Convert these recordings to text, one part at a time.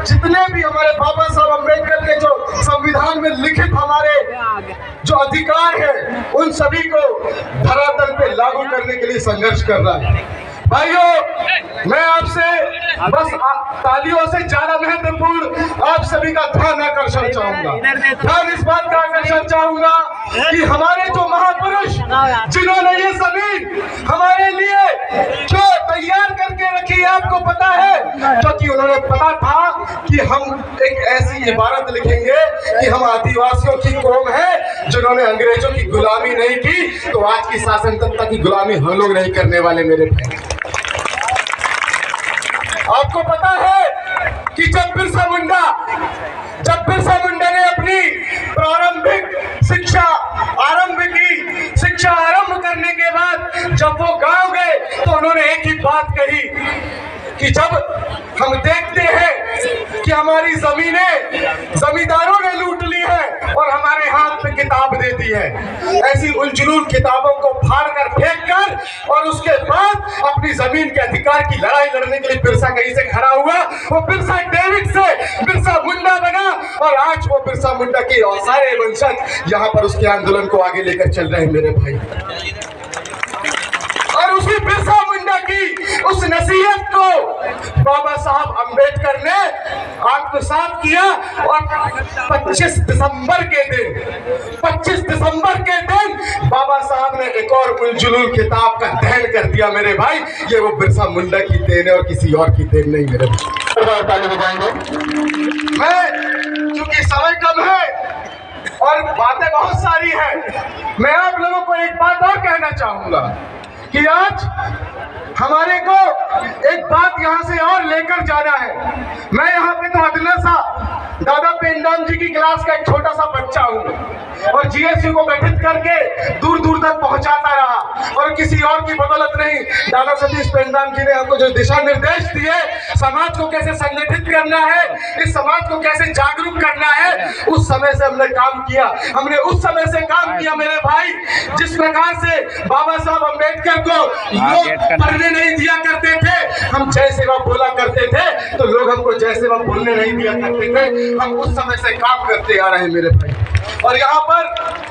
जितने भी हमारे बाबा साहब अम्बेडकर के जो संविधान में लिखित हमारे जो अधिकार है उन सभी को धरातल पे लागू करने के लिए संघर्ष कर रहा है। भाइयों, मैं आपसे बस तालियों से ज्यादा महत्वपूर्ण आप सभी का ध्यान आकर्षण चाहूंगा। ध्यान इस बात का आकर्षण चाहूंगा कि हमारे जो महापुरुष जिन्होंने ये जमीन हमारे लिए जो तैयार करके रखी है, आपको पता है, क्योंकि उन्होंने पता था कि हम एक ऐसी इबारत लिखेंगे कि हम आदिवासियों की कौम है जिन्होंने अंग्रेजों की गुलामी नहीं की, तो आज की शासन सत्ता की गुलामी हम लोग नहीं करने वाले। मेरे भाई, आपको पता है कि जब बिरसा मुंडा ने अपनी प्रारंभिक शिक्षा आरंभ करने के बाद जब वो गांव गए तो उन्होंने एक ही बात कही कि जब हम देखते हैं कि हमारी जमीनें जमींदारों ने लूट ली है और हमारे हाथ में किताब दे दी है, ऐसी उलझुल किताबों को फाड़ कर फेंक कर और उसके बाद अपनी जमीन के अधिकार की लड़ाई लड़ने के लिए बिरसा कहीं से खड़ा हुआ। वो बिरसा डेविड से बिरसा मुंडा बना और आज वो बिरसा मुंडा के सारे वंशज यहाँ पर उसके आंदोलन को आगे लेकर चल रहे हैं। मेरे भाई, और उसी बिरसा मुंडा की उस नसीहत को बाबा साहब अम्बेडकर ने आत्मसात किया और 25 दिसंबर के दिन बाबा साहब ने एक और उलझुल किताब का दहन कर दिया। मेरे भाई, ये वो बिरसा मुंडा की देन है और किसी और की देन नहीं। मेरे मैं क्योंकि समय कम है और बातें बहुत सारी हैं, मैं आप लोगों को एक बात और कहना चाहूंगा कि आज हमारे को एक बात यहाँ से और लेकर जाना है। मैं यहाँ पे तो अदना सा दादा पेंडाम जी की क्लास का एक छोटा सा बच्चा हूँ और जीएसयू को गठित करके दूर दूर तक पहुंचाता रहा और किसी और की बदौलत नहीं। दादा सतीश पेंडाम जी ने हमको जो दिशा निर्देश दिए, समाज को कैसे संगठित करना है, इस समाज को कैसे जागरूक करना है, उस समय से हमने काम किया। हमने उस समय से काम किया मेरे भाई, जिस प्रकार से बाबा साहब अम्बेडकर को लोग पढ़ने नहीं दिया करते थे, हम जय सेवा बोला करते थे तो लोग हमको जय सेवा बोलने नहीं दिया करते थे। हम उस समय से काम करते आ रहे हैं मेरे भाई। और यहाँ पर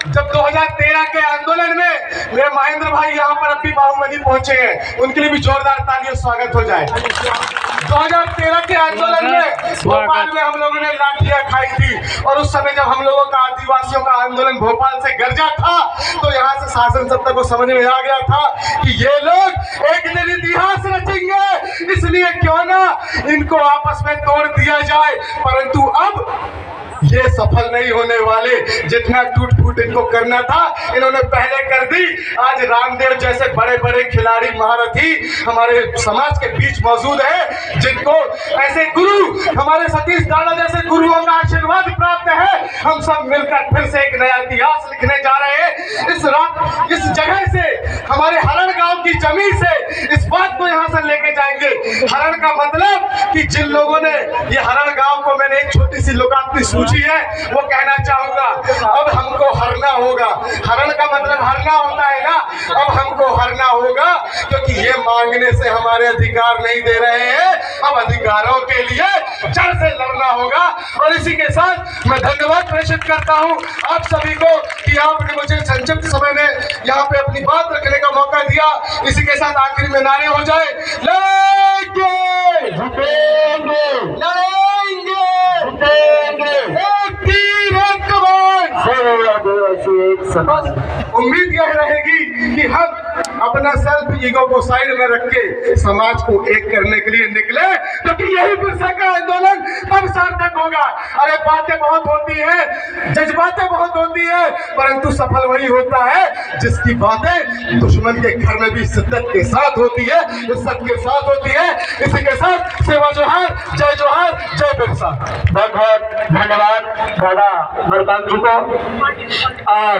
जब 2013 के आंदोलन में मेरे महेंद्र भाई यहाँ पर अभी बाहुबली पहुंचे हैं, उनके लिए भी जोरदार तालियों स्वागत हो जाए। 2013 के आंदोलन में भोपाल में हम लोगों ने लाठियां खाई थी और उस समय जब हम लोगों का आदिवासियों का आंदोलन भोपाल से गरजा था तो यहाँ से शासन सत्ता को समझ में आ गया था कि ये लोग एक दिन इतिहास रचेंगे, इसलिए क्यों ना इनको आपस में तोड़ दिया जाए। परंतु अब ये सफल नहीं होने वाले। जितना टूट फूट इनको करना था इन्होंने पहले कर दी। आज रामदेव जैसे बड़े बड़े खिलाड़ी महारथी हमारे समाज के बीच मौजूद है, जिनको ऐसे गुरु हमारे सतीश दादा जैसे गुरुओं का आशीर्वाद प्राप्त है। हम सब मिलकर फिर से एक नया इतिहास लिखने जा रहे हैं। इस जगह से, हमारे हरण गांव की जमीन से इस बात को यहाँ से लेके जाएंगे। हरण का मतलब कि जिन लोगों ने ये हरण गांव को, मैंने एक छोटी सी लोकार्पण सूची है वो कहना चाहूंगा, अब हमको हरना होगा। हरण का मतलब हरना होता है ना, अब हमको हरना होगा क्योंकि ये मांगने से हमारे अधिकार नहीं दे रहे हैं। अब अधिकारों के लिए जड़ से लड़ना होगा। और इसी के साथ मैं धन्यवाद प्रेषित करता हूं आप सभी को कि आपने मुझे संक्षिप्त समय में यहाँ पे अपनी बात रखने का मौका दिया। इसी के साथ आखिरी में नारे हो जाए, लड़ेंगे झुकेंगे, लड़ेंगे झुकेंगे, एक तीर एक कमान। उम्मीद यह रहेगी कि हम अपना सेल्फ ईगो को साइड में रख के समाज को एक करने के लिए निकले, क्योंकि यही बिरसा का आंदोलन तब सार्थक होगा। अरे बातें बहुत होती है, जज्बातें बहुत होती है, परंतु सफल वही होता है जिसकी बातें दुश्मन के घर में भी शिद्दत के साथ होती है, इज्जत के साथ होती है। इसी के साथ सेवा जोहार, जय बिरसा। बहुत बहुत धन्यवाद दादा मरकाम जी को। और